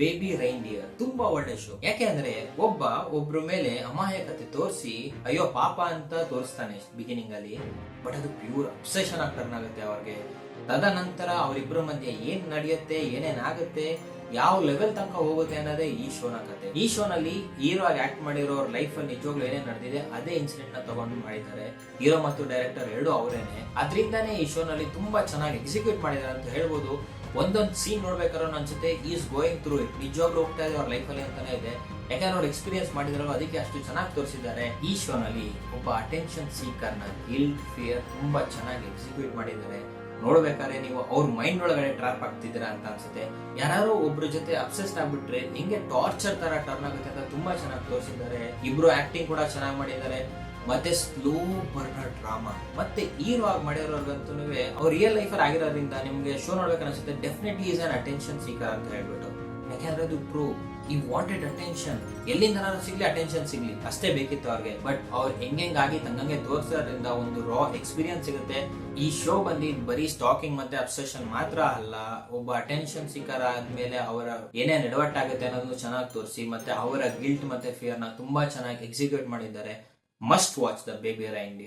Baby ರೈನ್ಡಿಯರ್ ತುಂಬಾ ಒಳ್ಳೆ show. ಯಾಕೆ ಅಂದ್ರೆ ಒಬ್ರ ಮೇಲೆ ಅಮಾಯಕತೆ ತೋರಿಸಿ ಅಯ್ಯೋ ಪಾಪ ಅಂತ ತೋರಿಸ್ತಾನೆ ಬಿಗಿನಿಂಗ್ ಅಲ್ಲಿ, ಬಟ್ ಅದು ಪ್ಯೂರ್ ಅಬ್ಸೆಷನ್ ಆಗಿ ಟರ್ನ್ ಆಗುತ್ತೆ ಅವ್ರಿಗೆ. ತದನಂತರ ಅವರಿಬ್ಬರ ಮಧ್ಯೆ ಏನ್ ನಡೆಯುತ್ತೆ, ಏನೇನಾಗುತ್ತೆ, ಯಾವ ಲೆವೆಲ್ ತನಕ ಹೋಗುತ್ತೆ ಅನ್ನೋದೇ ಈ ಶೋನ ಕತೆ. ಈ ಶೋನಲ್ಲಿ ಹೀರೋ ಆಗಿ ಆಕ್ಟ್ ಮಾಡಿರೋ ಲೈಫ್ ಅಲ್ಲಿ ನಿಜವಾಗ್ಲೂ ಏನೇನ್ ನಡೆದಿದೆ ಅದೇ ಇನ್ಸಿಡೆಂಟ್ ನ ತಗೊಂಡು ಮಾಡಿದ್ದಾರೆ. ಹೀರೋ ಮತ್ತು ಡೈರೆಕ್ಟರ್ ಎರಡು ಅವರೇನೆ. ಅದರಿಂದಾನೇ ಈ ಶೋನಲ್ಲಿ ತುಂಬಾ ಚೆನ್ನಾಗಿ ಎಕ್ಸಿಕ್ಯೂಟ್ ಮಾಡಿದ್ದಾರೆ ಅಂತ ಹೇಳ್ಬೋದು. ಒಂದೊಂದು ಸೀನ್ ನೋಡ್ಬೇಕಾದ್ರೆ ಅನ್ಸುತ್ತೆ ಈಸ್ ಗೋಯಿಂಗ್ ಥ್ರೂ ಇಟ್, ನಿಜವಾಗ್ಲೂ ಹೋಗ್ತಾ ಇದೆ ಅವ್ರ ಲೈಫ್ ಅಲ್ಲಿ ಅಂತಾನೆ ಇದೆ. ಯಾಕಂದ್ರೆ ಅವ್ರು ಎಕ್ಸ್ಪೀರಿಯನ್ಸ್ ಮಾಡಿದ್ರಲ್ಲ, ಅದಕ್ಕೆ ಅಷ್ಟು ಚೆನ್ನಾಗಿ ತೋರಿಸಿದ್ದಾರೆ. ಈ ಶೋನಲ್ಲಿ ಒಬ್ಬ ಅಟೆನ್ಷನ್ ಸೀಕರ್ ನ ಗಿಲ್ಟ್, ಫಿಯರ್ ತುಂಬಾ ಚೆನ್ನಾಗಿ ಎಕ್ಸಿಕ್ಯೂಟ್ ಮಾಡಿದ್ದಾರೆ. ನೋಡ್ಬೇಕಾದ್ರೆ ನೀವು ಅವ್ರ ಮೈಂಡ್ ಒಳಗಡೆ ಟ್ರಾಪ್ ಆಗ್ತಿದ್ದೀರಾ ಅಂತ ಅನ್ಸುತ್ತೆ. ಯಾರು ಒಬ್ರ ಜೊತೆ ಅಬ್ಸೆಸ್ಡ್ ಆಗ್ಬಿಟ್ರೆ ಹಿಂಗೆ ಟಾರ್ಚರ್ ತರ ಟರ್ನ್ ಆಗುತ್ತೆ ಅಂತ ತುಂಬಾ ಚೆನ್ನಾಗಿ ತೋರಿಸಿದ್ದಾರೆ. ಇಬ್ರು ಆಕ್ಟಿಂಗ್ ಕೂಡ ಚೆನ್ನಾಗಿ ಮಾಡಿದ್ದಾರೆ. ಮತ್ತೆ ಸ್ಲೋ ಬರ್ನರ್ ಡ್ರಾಮಾ ಮತ್ತೆ ಹೀರೋ ಆಗಿ ಮಾಡಿರೋರ್ಗಂತೂ ಅವ್ರ ರಿಯಲ್ ಲೈಫ್ ಅಲ್ಲಿ ಆಗಿರೋದ್ರಿಂದ ನಿಮ್ಗೆ ಶೋ ನೋಡ್ಬೇಕು ಅನ್ಸುತ್ತೆ. Definitely is an attention speaker ಅಂತ ಹೇಳ್ಬಿಟ್ಟು. ಯಾಕಂದ್ರೆ ಅದು ಪ್ರೂವ್ ಈ ವಾಂಟೆಡ್ ಅಟೆನ್ಷನ್, ಎಲ್ಲಿಂದ ಸಿಗ್ಲಿ ಅಟೆನ್ಷನ್ ಸಿಗ್ಲಿ ಅಷ್ಟೇ ಬೇಕಿತ್ತು ಅವ್ರಿಗೆ. ಬಟ್ ಅವ್ರು ಹೆಂಗಾಗಿ ತಂಗಂಗೆ ತೋರಿಸೋದ್ರಿಂದ ಒಂದು ರಾ ಎಕ್ಸ್ಪೀರಿಯನ್ಸ್ ಸಿಗುತ್ತೆ. ಈ ಶೋ ಬಂದು ಬರೀ ಸ್ಟಾಕಿಂಗ್ ಮತ್ತೆ ಅಬ್ಸೆಷನ್ ಮಾತ್ರ ಅಲ್ಲ, ಒಬ್ಬ ಅಟೆನ್ಷನ್ ಸೀಕರ್ ಆದ್ಮೇಲೆ ಅವರ ಏನೇನ್ ಎಡವಟ್ಟಾಗುತ್ತೆ ಅನ್ನೋದನ್ನು ಚೆನ್ನಾಗಿ ತೋರಿಸಿ ಮತ್ತೆ ಅವರ ಗಿಲ್ಟ್ ಮತ್ತೆ ಫಿಯರ್ ನ ತುಂಬಾ ಚೆನ್ನಾಗಿ ಎಕ್ಸಿಕ್ಯೂಟ್ ಮಾಡಿದ್ದಾರೆ. Must watch the Baby ರೈನ್ಡಿಯರ್.